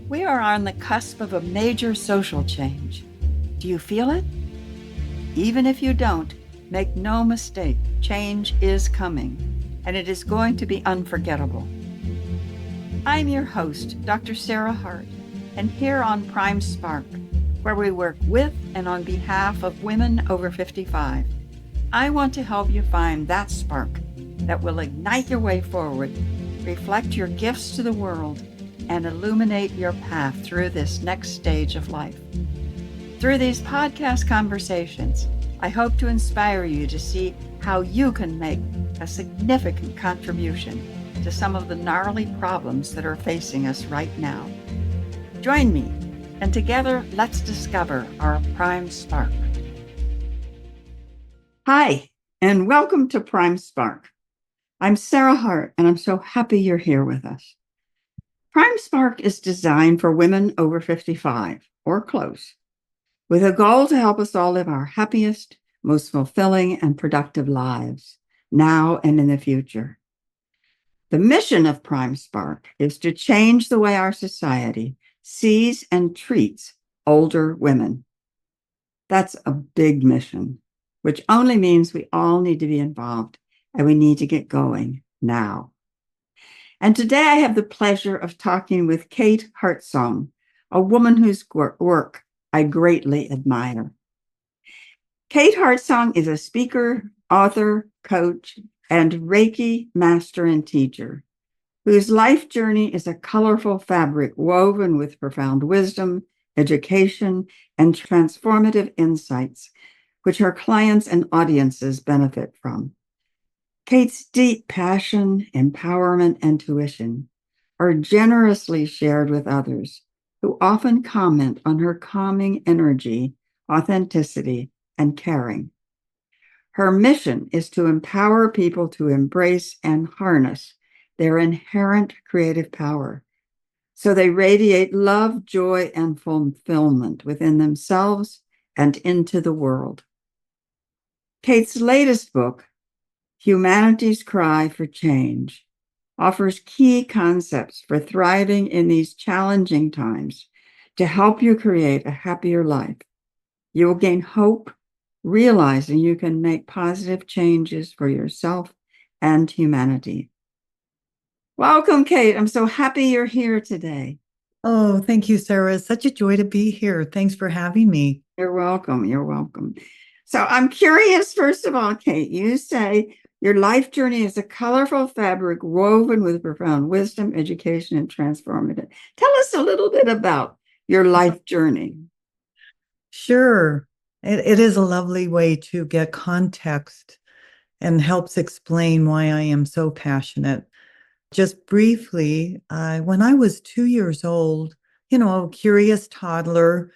We are on the cusp of a major social change. Do you feel it? Even if you don't, make no mistake, change is coming, and it is going to be unforgettable. I'm your host, Dr. Sarah Hart, and here on Prime Spark, where we work with and on behalf of women over 55, I want to help you find that spark that will ignite your way forward, reflect your gifts to the world, and illuminate your path through this next stage of life. Through these podcast conversations, I hope to inspire you to see how you can make a significant contribution to some of the gnarly problems that are facing us right now. Join me, and together let's discover our Prime Spark. Hi, and welcome to Prime Spark. I'm Sarah Hart, and I'm so happy you're here with us. Prime Spark is designed for women over 55 or close, with a goal to help us all live our happiest, most fulfilling, and productive lives, now and in the future. The mission of Prime Spark is to change the way our society sees and treats older women. That's a big mission, which only means we all need to be involved, and we need to get going now. And today I have the pleasure of talking with Kate Heartsong, a woman whose work I greatly admire. Kate Heartsong is a speaker, author, coach, and Reiki Master and teacher, whose life journey is a colorful fabric woven with profound wisdom, education, and transformative insights, which her clients and audiences benefit from. Kate's deep passion, empowerment, and tuition are generously shared with others, who often comment on her calming energy, authenticity, and caring. Her mission is to empower people to embrace and harness their inherent creative power, so they radiate love, joy, and fulfillment within themselves and into the world. Kate's latest book, Humanity's Cry for Change, offers key concepts for thriving in these challenging times to help you create a happier life. You will gain hope, realizing you can make positive changes for yourself and humanity. Welcome, Kate. I'm so happy you're here today. Oh, thank you, Sarah. It's such a joy to be here. Thanks for having me. You're welcome. You're welcome. So I'm curious, first of all, Kate, you say your life journey is a colorful fabric woven with profound wisdom, education, and transformative. Tell us a little bit about your life journey. Sure. It is a lovely way to get context and helps explain why I am so passionate. Just briefly, when I was 2 years old, a curious toddler,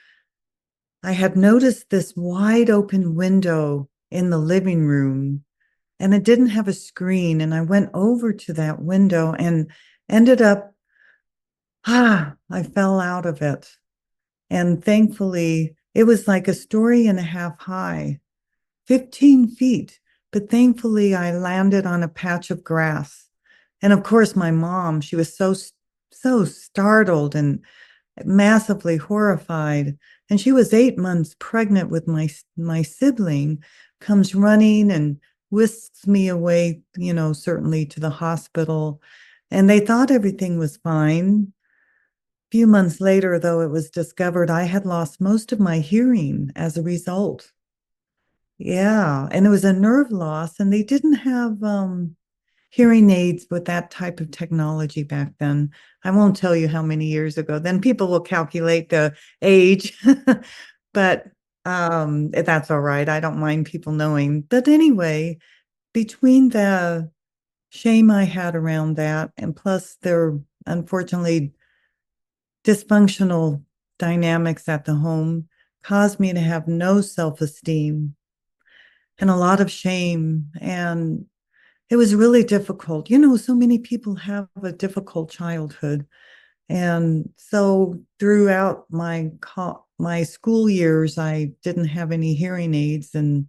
I had noticed this wide open window in the living room, and it didn't have a screen. And I went over to that window and ended up, I fell out of it. And thankfully, it was like a story and a half high, 15 feet. But thankfully, I landed on a patch of grass. And of course, my mom, she was so startled and massively horrified. And she was 8 months pregnant with my sibling, comes running and whisks me away, certainly to the hospital. And they thought everything was fine. A few months later, though, it was discovered I had lost most of my hearing as a result. Yeah, and it was a nerve loss, and they didn't have hearing aids with that type of technology back then. I won't tell you how many years ago. Then people will calculate the age, but that's all right. I don't mind people knowing. But anyway, between the shame I had around that, and plus their unfortunately dysfunctional dynamics at the home, caused me to have no self-esteem and a lot of shame. And it was really difficult. So many people have a difficult childhood. And so throughout my school years, I didn't have any hearing aids, and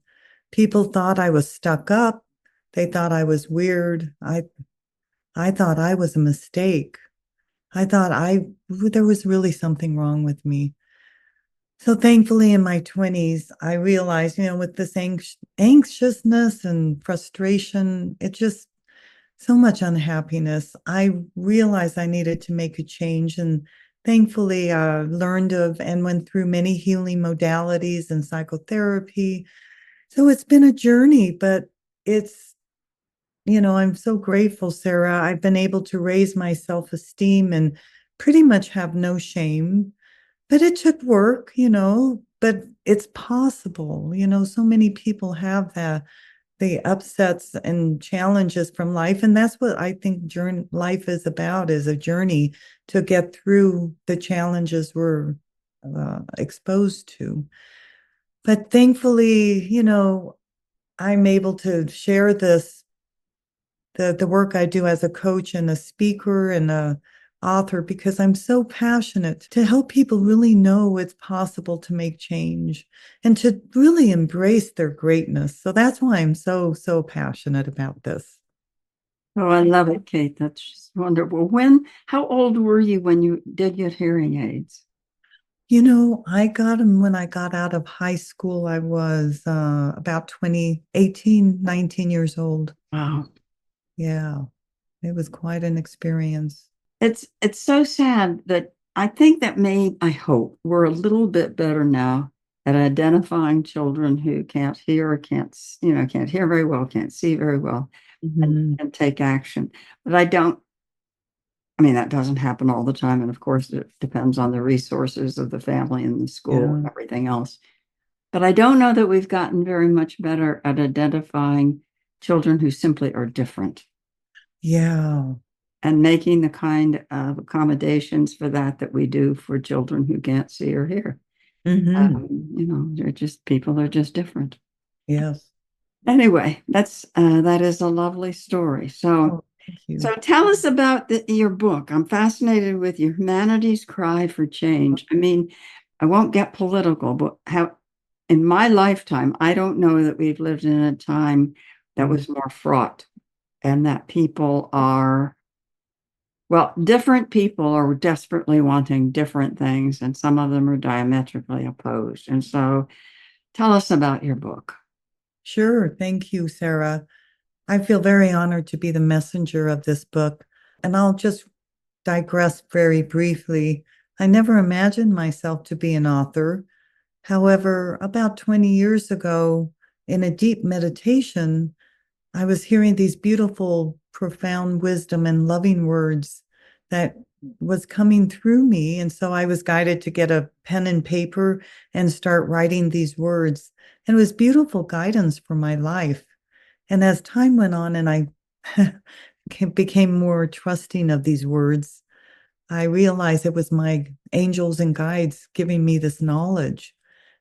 people thought I was stuck up. They thought I was weird. I thought I was a mistake. I thought there was really something wrong with me. So thankfully in my 20s, I realized, with this anxiousness and frustration, it just so much unhappiness. I realized I needed to make a change. And thankfully, learned of and went through many healing modalities and psychotherapy. So it's been a journey, but it's, I'm so grateful, Sarah. I've been able to raise my self esteem and pretty much have no shame. But it took work, but it's possible. So many people have the upsets and challenges from life. And that's what I think life is about, is a journey to get through the challenges we're exposed to. But thankfully, I'm able to share the work I do as a coach and a speaker and a author, because I'm so passionate to help people really know it's possible to make change and to really embrace their greatness. So that's why I'm so passionate about this. Oh, I love it, Kate. That's just wonderful. How old were you when you did get hearing aids? I got them when I got out of high school. I was about 19 years old. Wow. Yeah, it was quite an experience. It's so sad that I hope we're a little bit better now at identifying children who can't hear or can't hear very well, can't see very well, Mhm. and take action. But I mean, that doesn't happen all the time. And of course, it depends on the resources of the family and the school and Yeah. everything else. But I don't know that we've gotten very much better at identifying children who simply are different Yeah. and making the kind of accommodations for that we do for children who can't see or hear. Hmm. People are just different. Yes. Anyway, that is a lovely story. So, Oh, thank you. so tell us about your book. I'm fascinated with your humanity's cry for change. I mean, I won't get political, but how in my lifetime, I don't know that we've lived in a time that Mm. was more fraught and that people are, well, different people are desperately wanting different things, and some of them are diametrically opposed. And so tell us about your book. Sure. Thank you, Sarah. I feel very honored to be the messenger of this book. And I'll just digress very briefly. I never imagined myself to be an author. However, about 20 years ago, in a deep meditation, I was hearing these beautiful, profound wisdom and loving words that was coming through me. And so I was guided to get a pen and paper and start writing these words. And it was beautiful guidance for my life. And as time went on and I became more trusting of these words, I realized it was my angels and guides giving me this knowledge.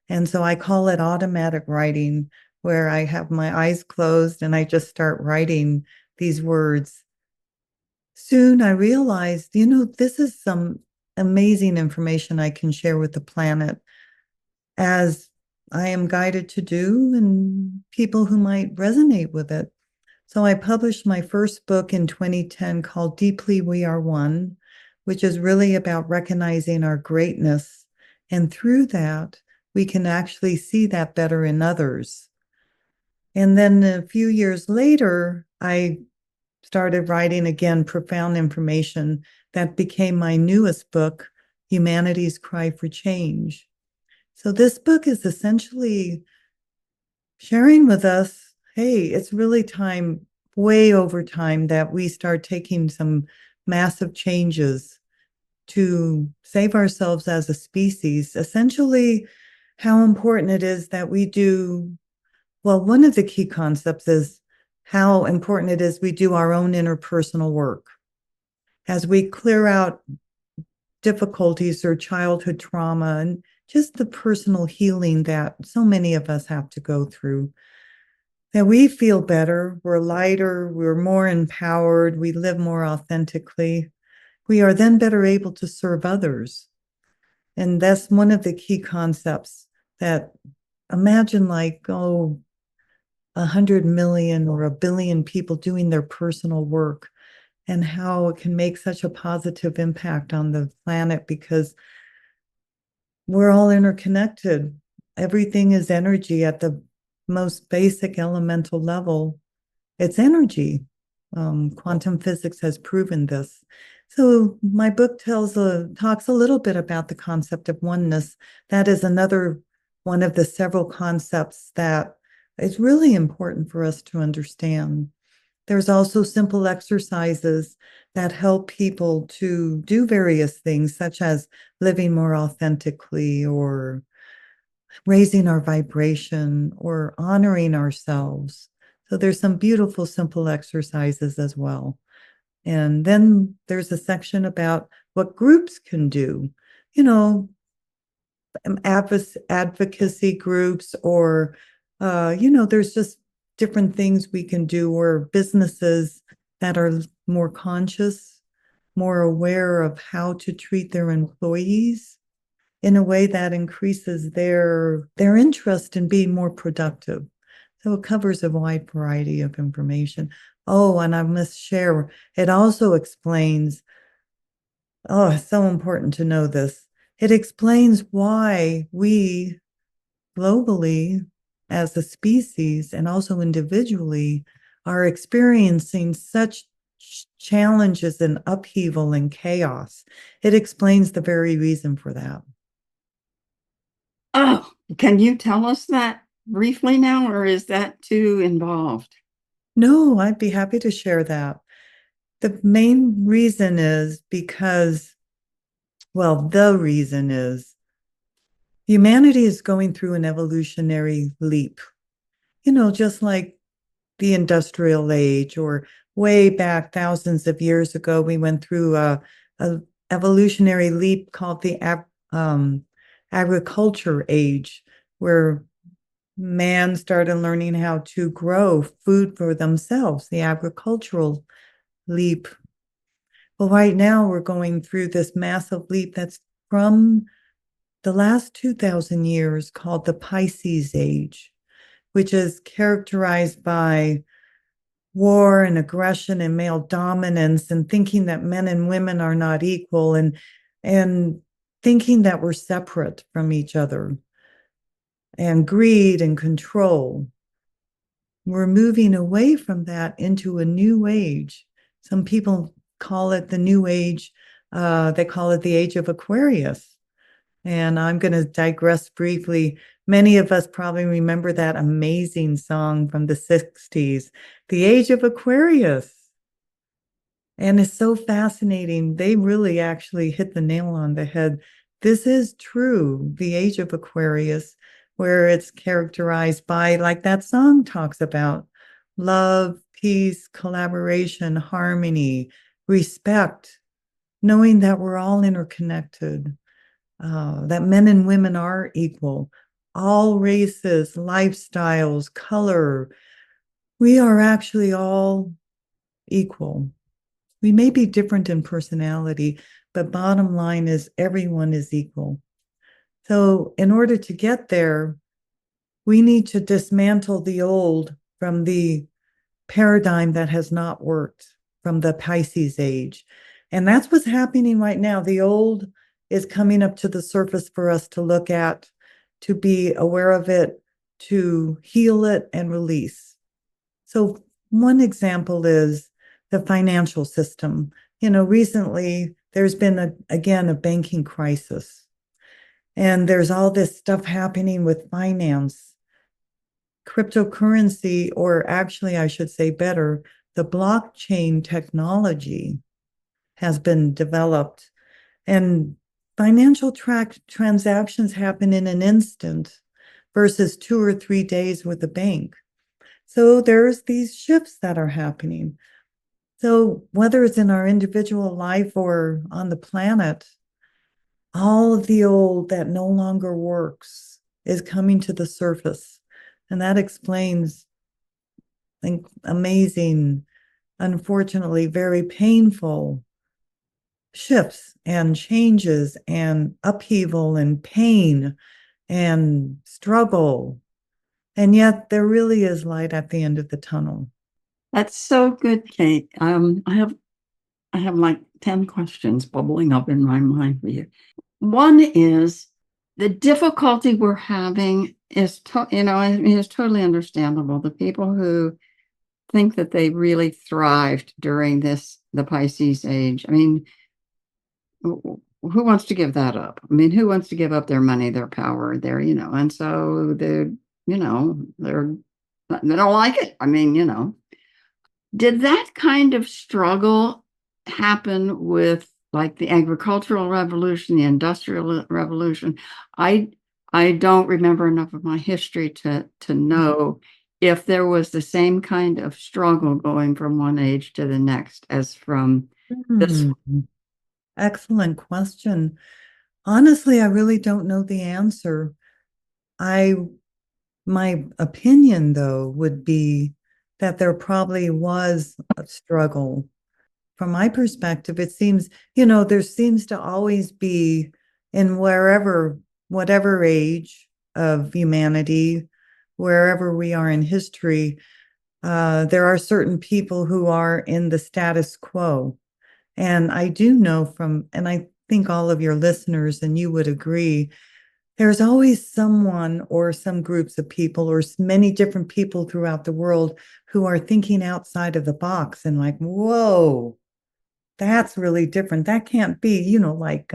And so I call it automatic writing, where I have my eyes closed and I just start writing these words. Soon I realized, this is some amazing information I can share with the planet, as I am guided to do, and people who might resonate with it. So I published my first book in 2010 called Deeply We Are One, which is really about recognizing our greatness. And through that, we can actually see that better in others. And then a few years later, I started writing again profound information that became my newest book, Humanity's Cry for Change. So this book is essentially sharing with us, hey, it's really time, way over time, that we start taking some massive changes to save ourselves as a species. Essentially, how important it is that we do, well, one of the key concepts is how important it is we do our own interpersonal work as we clear out difficulties or childhood trauma and just the personal healing that so many of us have to go through. That we feel better, we're lighter, we're more empowered, we live more authentically. We are then better able to serve others. And that's one of the key concepts, that imagine, like, 100 million or a billion people doing their personal work. and how it can make such a positive impact on the planet because we're all interconnected. Everything is energy at the most basic elemental level. It's energy. Quantum physics has proven this. So my book talks a little bit about the concept of oneness. That is another one of the several concepts that is really important for us to understand. There's also simple exercises that help people to do various things, such as living more authentically or raising our vibration or honoring ourselves. So there's some beautiful, simple exercises as well. And then there's a section about what groups can do, you know, advocacy groups or, there's just different things we can do or businesses that are more conscious, more aware of how to treat their employees in a way that increases their interest in being more productive. So it covers a wide variety of information. Oh, and I must share, it also explains, oh, it's so important to know this. It explains why we globally, as a species and also individually, are experiencing such challenges and upheaval and chaos. It explains the very reason for that. Oh, can you tell us that briefly now, or is that too involved? No, I'd be happy to share that. The main reason is because, well, the reason is humanity is going through an evolutionary leap. Just like the industrial age or way back thousands of years ago, we went through a evolutionary leap called the agriculture age, where man started learning how to grow food for themselves, the agricultural leap. Well, right now we're going through this massive leap that's from the last 2,000 years called the Pisces age, which is characterized by war and aggression and male dominance and thinking that men and women are not equal and thinking that we're separate from each other and greed and control. We're moving away from that into a new age. Some people call it the new age. They call it the age of Aquarius. And I'm going to digress briefly. Many of us probably remember that amazing song from the 60s, The Age of Aquarius. And it's so fascinating. They really actually hit the nail on the head. This is true, the age of Aquarius, where it's characterized by, like that song talks about, love, peace, collaboration, harmony, respect, knowing that we're all interconnected, that men and women are equal, all races, lifestyles, color. We are actually all equal. We may be different in personality, but bottom line is everyone is equal. So, in order to get there, we need to dismantle the old from the paradigm that has not worked from the Pisces age. And that's what's happening right now. The old is coming up to the surface for us to look at, to be aware of it, to heal it and release. So, one example is the financial system. Recently there's been again a banking crisis, and there's all this stuff happening with finance, cryptocurrency, or actually, I should say better, the blockchain technology has been developed, and financial transactions happen in an instant versus 2 or 3 days with a bank. So there's these shifts that are happening. So whether it's in our individual life or on the planet, all of the old that no longer works is coming to the surface. And that explains, I think, amazing, unfortunately, very painful shifts and changes and upheaval and pain and struggle. And yet there really is light at the end of the tunnel. That's so good, Kate. I have I have like 10 questions bubbling up in my mind for you. One is the difficulty we're having is, I mean, it's totally understandable. The people who think that they really thrived during the Pisces age. I mean, who wants to give that up? I mean, who wants to give up their money, their power, and so they don't like it. I mean, did that kind of struggle happen with like the agricultural revolution, the industrial revolution? I I don't remember enough of my history to know if there was the same kind of struggle going from one age to the next as from this. Hmm. Excellent question. Honestly, I really don't know the answer. I My opinion though would be that there probably was a struggle. From my perspective, it seems, there seems to always be in whatever age of humanity, wherever we are in history, there are certain people who are in the status quo. And I do know and I think all of your listeners and you would agree, there's always someone or some groups of people or many different people throughout the world who are thinking outside of the box and like, whoa, that's really different. That can't be, like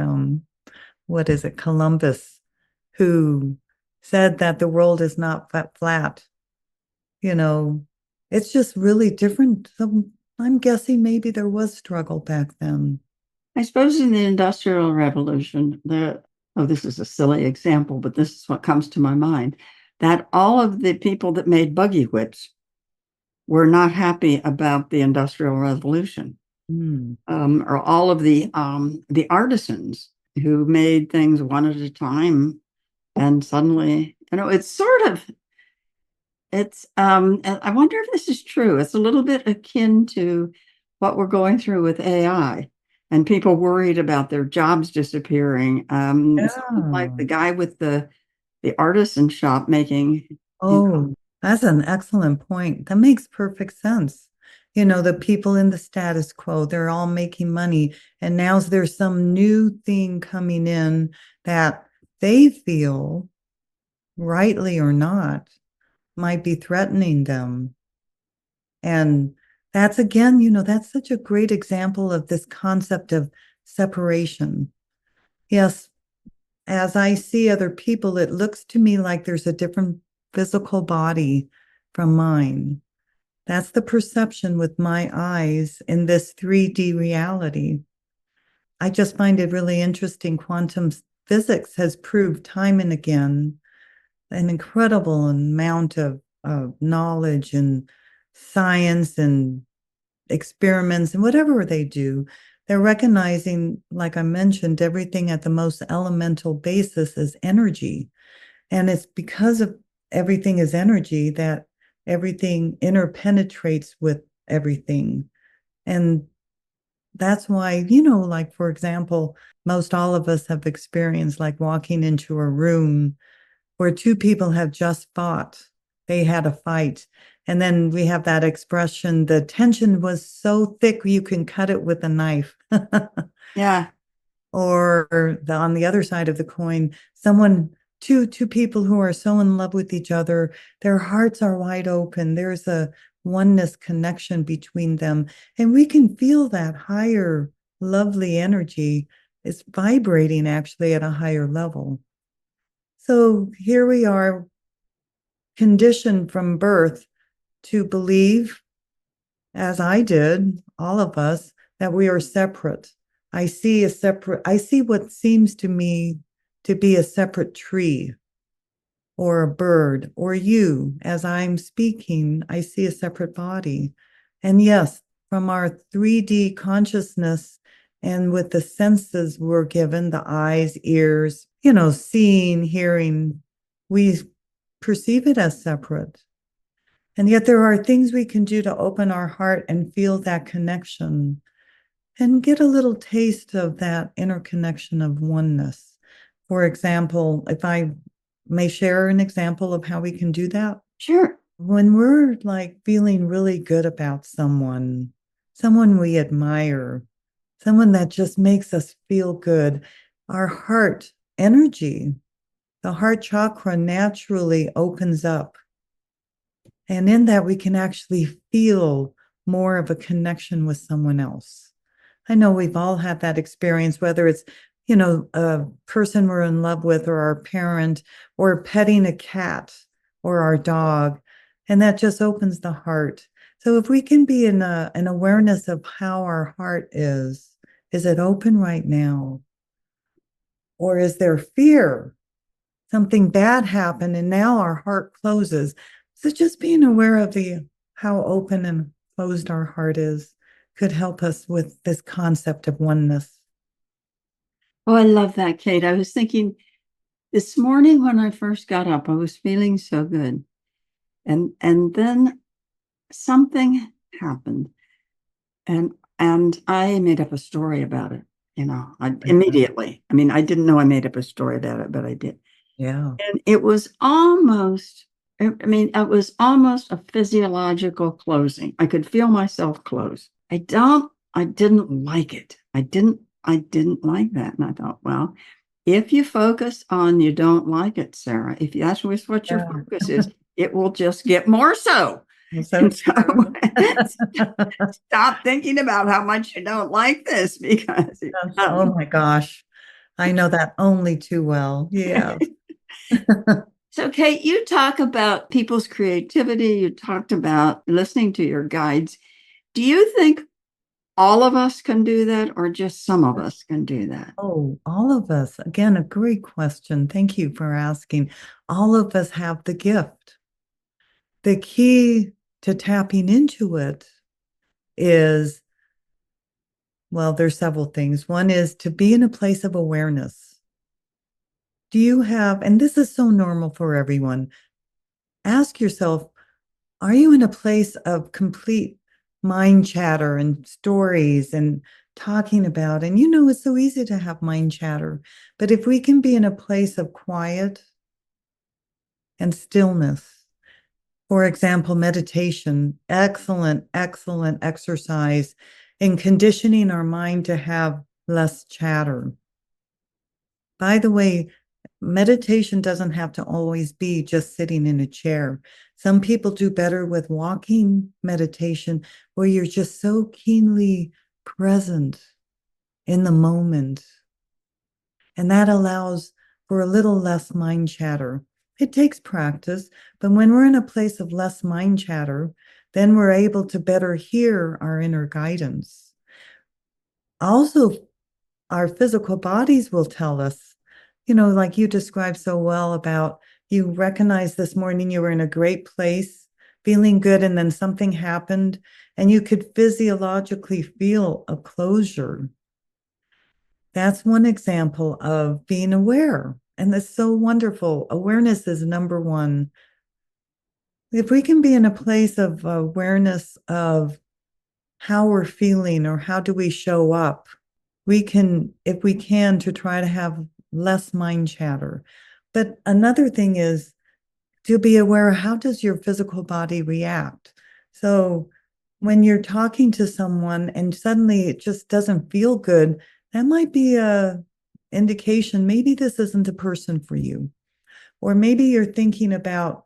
what is it, Columbus, who said that the world is not flat. You know, it's just really different. So I'm guessing maybe there was struggle back then. I suppose in the Industrial Revolution, this is a silly example, but this is what comes to my mind, that all of the people that made buggy whips were not happy about the Industrial Revolution, Hmm. or all of the artisans who made things one at a time, and suddenly, it's sort of I wonder if this is true. It's a little bit akin to what we're going through with AI and people worried about their jobs disappearing. Like Yeah. the guy with the artisan shop making, Oh, that's an excellent point. That makes perfect sense. The people in the status quo, they're all making money. And now there's some new thing coming in that they feel, rightly or not, might be threatening them. And that's again, that's such a great example of this concept of separation. Yes, as I see other people, it looks to me like there's a different physical body from mine. That's the perception with my eyes in this 3D reality. I just find it really interesting. Quantum physics has proved time and again an incredible amount of knowledge and science and experiments and whatever they do. They're recognizing, like I mentioned, everything at the most elemental basis is energy. And it's because of everything is energy that everything interpenetrates with everything. And that's why, like for example, most all of us have experienced like walking into a room where two people have just fought. They had a fight. And then we have that expression, the tension was so thick you can cut it with a knife. yeah, Or on the other side of the coin, two people who are so in love with each other, their hearts are wide open. There's a oneness connection between them. And we can feel that higher, lovely energy is vibrating actually at a higher level. So here we are, conditioned from birth to believe, as I did, all of us, that we are separate. I see what seems to me to be a separate tree or a bird, or you, as I'm speaking, I see a separate body. And yes, from our 3D consciousness and with the senses we're given, the eyes, ears, seeing, hearing, we perceive it as separate. And yet there are things we can do to open our heart and feel that connection and get a little taste of that interconnection of oneness. For example, if I may share an example of how we can do that. sure. When we're like feeling really good about someone we admire, someone that just makes us feel good. Our heart energy, the heart chakra naturally opens up. And in that, we can actually feel more of a connection with someone else. I know we've all had that experience, whether it's, a person we're in love with, or our parent, or petting a cat or our dog. And that just opens the heart. So if we can be in an awareness of how our heart is it open right now? Or is there fear? Something bad happened and now our heart closes. So just being aware of the how open and closed our heart is could help us with this concept of oneness. Oh, I love that, Kate. I was thinking this morning when I first got up, I was feeling so good. And then something happened, and I made up a story about it, immediately. I mean, I didn't know I made up a story about it, but I did. Yeah. And it was almost, it was almost a physiological closing. I could feel myself close. I didn't like it. I didn't like that. And I thought, well, if you focus on you don't like it, Sarah, if that's what your Yeah. focus is, it will just get more so. So And so true. stop thinking about how much you don't like this because Oh my gosh. I know that only too well. Yeah. So, Kate, you talk about people's creativity. You talked about listening to your guides. Do you think all of us can do that, or just some of us can do that? Oh, all of us. Again, a great question. Thank you for asking. All of us have the gift. The key to tapping into it is, well, there's several things. One is to be in a place of awareness. Do you have, and this is so normal for everyone, ask yourself, are you in a place of complete mind chatter and stories and talking about? And it's so easy to have mind chatter. But if we can be in a place of quiet and stillness, for example, meditation, excellent, excellent exercise in conditioning our mind to have less chatter. By the way, meditation doesn't have to always be just sitting in a chair. Some people do better with walking meditation, where you're just so keenly present in the moment. And that allows for a little less mind chatter. It takes practice, but when we're in a place of less mind chatter, then we're able to better hear our inner guidance. Also, our physical bodies will tell us, like you described so well about you recognize this morning you were in a great place, feeling good, and then something happened, and you could physiologically feel a closure. That's one example of being aware. And that's so wonderful. Awareness is number one. If we can be in a place of awareness of how we're feeling or how do we show up, we can, if we can, to try to have less mind chatter. But another thing is to be aware, how does your physical body react? So when you're talking to someone and suddenly it just doesn't feel good, that might be a indication maybe this isn't a person for you. Or maybe you're thinking about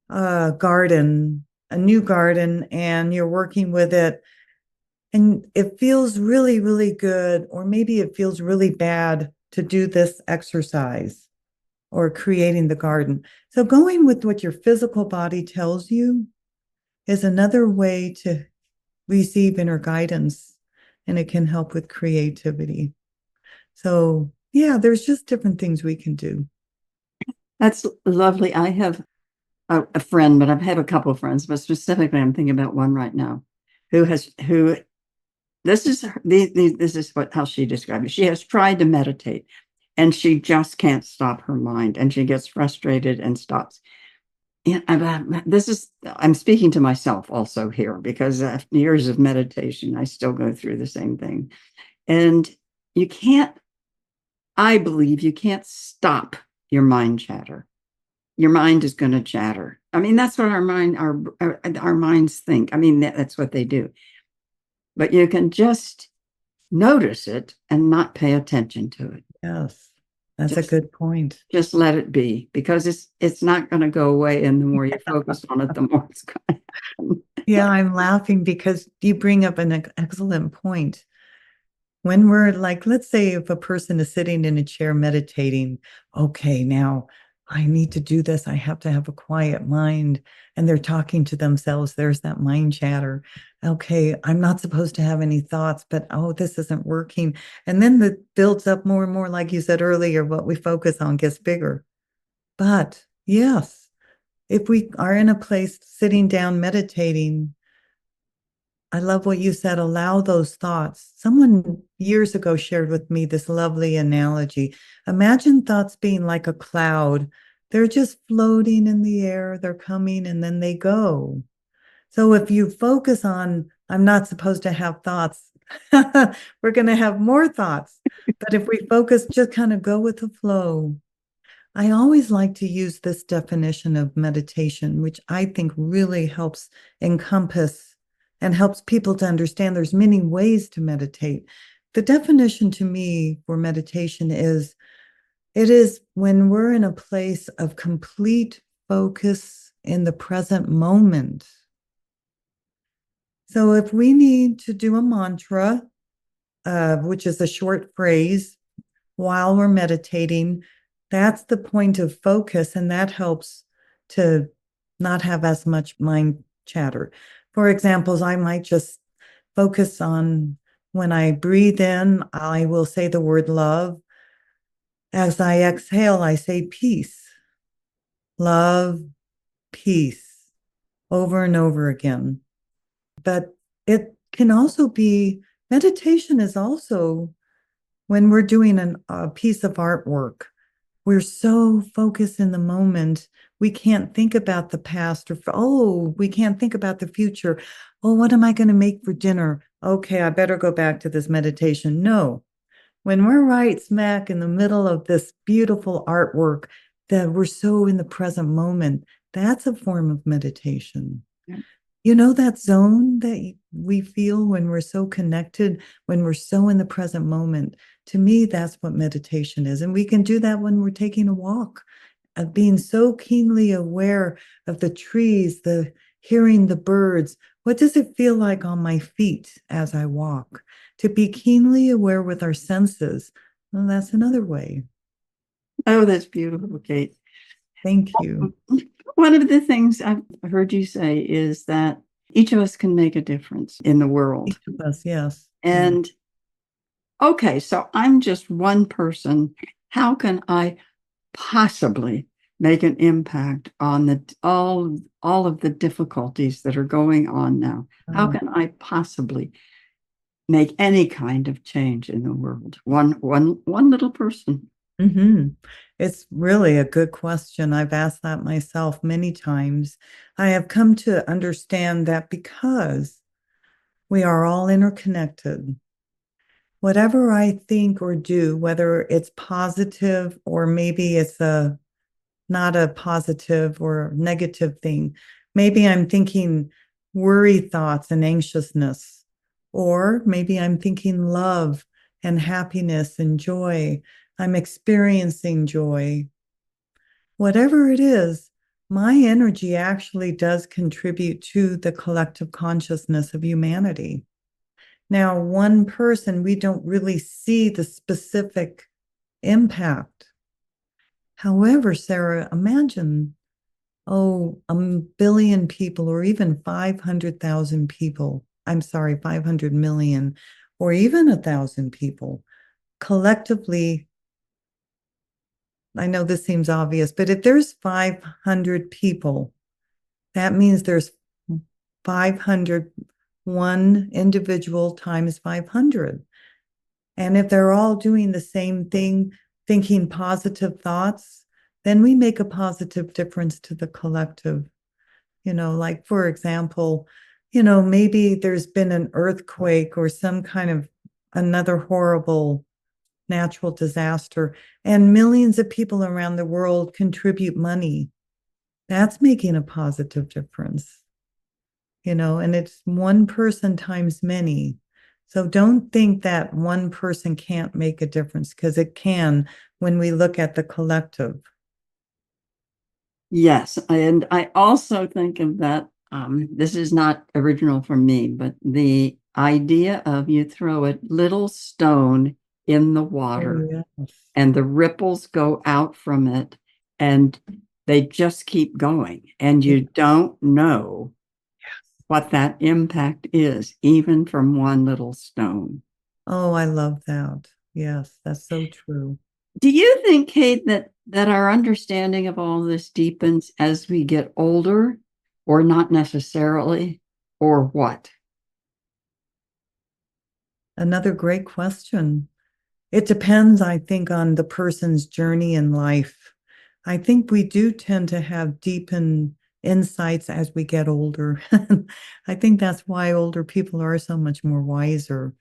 a garden, a new garden, and you're working with it and it feels really, really good, or maybe it feels really bad to do this exercise or creating the garden. So, going with what your physical body tells you is another way to receive inner guidance, and it can help with creativity. So, yeah, there's just different things we can do. That's lovely. I have a friend, but I've had a couple of friends, but specifically, I'm thinking about one right now who this is this is how she described it. She has tried to meditate, and she just can't stop her mind, and she gets frustrated and stops. And this is I'm speaking to myself also here because after years of meditation, I still go through the same thing. And you can't, I believe, you can't stop your mind chatter. Your mind is going to chatter. I mean, that's what our minds think. I mean, that's what they do. But you can just notice it and not pay attention to it. Yes, that's a Just good point. just let it be, because it's not going to go away, and the more you focus on it, the more it's going to happen. Yeah, I'm laughing because you bring up an excellent point. When we're like, let's say if a person is sitting in a chair meditating, okay, now I need to do this. I have to have a quiet mind. And they're talking to themselves. There's that mind chatter. Okay, I'm not supposed to have any thoughts, but oh, this isn't working. And then it builds up more and more, like you said earlier, what we focus on gets bigger. But yes, if we are in a place sitting down meditating, I love what you said. Allow those thoughts. Someone years ago shared with me this lovely analogy. Imagine thoughts being like a cloud. They're just floating in the air, they're coming and then they go. So if you focus on, I'm not supposed to have thoughts, we're going to have more thoughts. But if we focus, just kind of go with the flow. I always like to use this definition of meditation, which I think really helps encompass and helps people to understand there's many ways to meditate. The definition to me for meditation is it is when we're in a place of complete focus in the present moment. So if we need to do a mantra, which is a short phrase, while we're meditating, that's the point of focus, and that helps to not have as much mind chatter. For examples, I might just focus on when I breathe in, I will say the word love. As I exhale, I say peace, love, peace, over and over again. But it can also be meditation is also when we're doing a piece of artwork. We're so focused in the moment. We can't think about the past we can't think about the future. Oh, what am I going to make for dinner? Okay, I better go back to this meditation. No, when we're right smack in the middle of this beautiful artwork, that we're so in the present moment, that's a form of meditation. Yeah. You know, that zone that we feel when we're so connected, when we're so in the present moment. To me, that's what meditation is. And we can do that when we're taking a walk, of being so keenly aware of the trees, the hearing the birds. What does it feel like on my feet as I walk? To be keenly aware with our senses. Well, that's another way. Oh, that's beautiful, Kate. Thank you. One of the things I've heard you say is that each of us can make a difference in the world. Each of us, yes. And okay, so I'm just one person. How can I possibly make an impact on all of the difficulties that are going on now? How Yeah. can I possibly make any kind of change in the world? One little person. Mm-hmm. It's really a good question. I've asked that myself many times. I have come to understand that because we are all interconnected, whatever I think or do, whether it's positive or maybe it's a not a positive or negative thing, maybe I'm thinking worry thoughts and anxiousness, or maybe I'm thinking love and happiness and joy. I'm experiencing joy. Whatever it is, my energy actually does contribute to the collective consciousness of humanity. Now, one person, we don't really see the specific impact. However, Sarah, imagine, a billion people, or even 500,000 people. I'm sorry, 500 million, or even 1,000 people collectively. I know this seems obvious, but if there's 500 people, that means there's 500, one individual times 500. And if they're all doing the same thing, thinking positive thoughts, then we make a positive difference to the collective. Like for example, maybe there's been an earthquake or some kind of another horrible natural disaster, and millions of people around the world contribute money. That's making a positive difference, and it's one person times many. So don't think that one person can't make a difference, because it can when we look at the collective. Yes, and I also think of that. This is not original for me, but the idea of you throw a little stone in the Oh, water yes. and the ripples go out from it and they just keep going. And you don't know what that impact is, even from one little stone. Oh, I love that. Yes, that's so true. Do you think, Kate, that our understanding of all this deepens as we get older, or not necessarily, or what? Another great question. It depends, I think, on the person's journey in life. I think we do tend to have deepened insights as we get older. I think that's why older people are so much more wiser,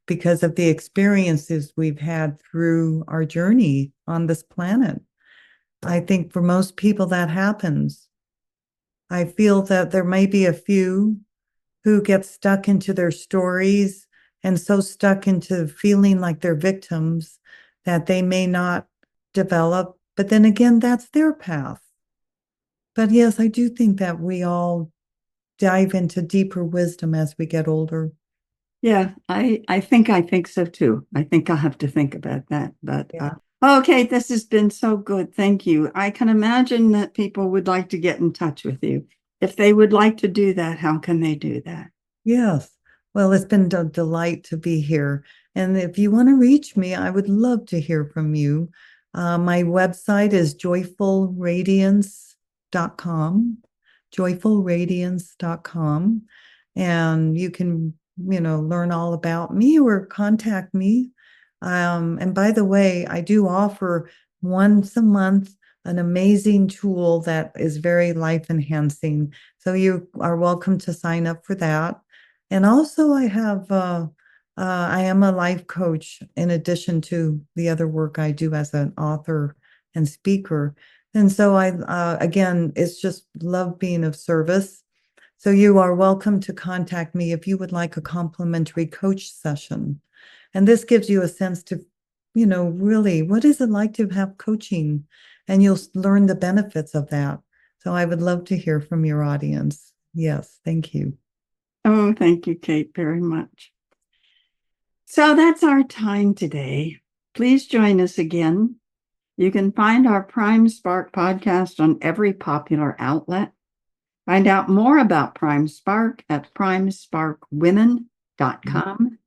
because of the experiences we've had through our journey on this planet. I think for most people that happens. I feel that there may be a few who get stuck into their stories and so stuck into feeling like they're victims that they may not develop. But then again, that's their path. But yes, I do think that we all dive into deeper wisdom as we get older. Yeah, I think so too. I think I'll have to think about that. But Yeah. okay, this has been so good. Thank you. I can imagine that people would like to get in touch with you. If they would like to do that, how can they do that? Yes. Well, it's been a delight to be here. And if you want to reach me, I would love to hear from you. My website is joyfulradiance.com, joyfulradiance.com. And you can, learn all about me or contact me. And by the way, I do offer once a month an amazing tool that is very life enhancing. So you are welcome to sign up for that. And also, I am a life coach in addition to the other work I do as an author and speaker. And so again, it's just love being of service. So you are welcome to contact me if you would like a complimentary coach session. And this gives you a sense to, really, what is it like to have coaching? And you'll learn the benefits of that. So I would love to hear from your audience. Yes, thank you. Oh, thank you, Kate, very much. So that's our time today. Please join us again. You can find our Prime Spark podcast on every popular outlet. Find out more about Prime Spark at primesparkwomen.com.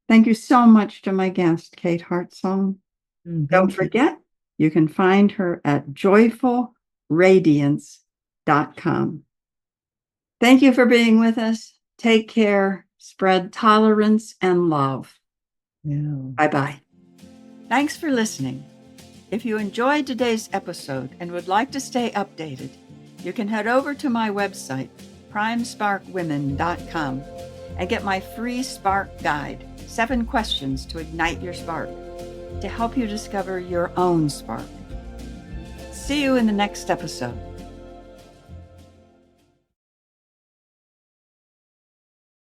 Thank you so much to my guest, Kate Heartsong. Don't Thank you. forget, you can find her at joyfulradiance.com. Thank you for being with us. Take care, spread tolerance and love. Yeah. Bye-bye. Thanks for listening. If you enjoyed today's episode and would like to stay updated, you can head over to my website, primesparkwomen.com, and get my free Spark Guide, 7 questions to ignite your spark, to help you discover your own spark. See you in the next episode.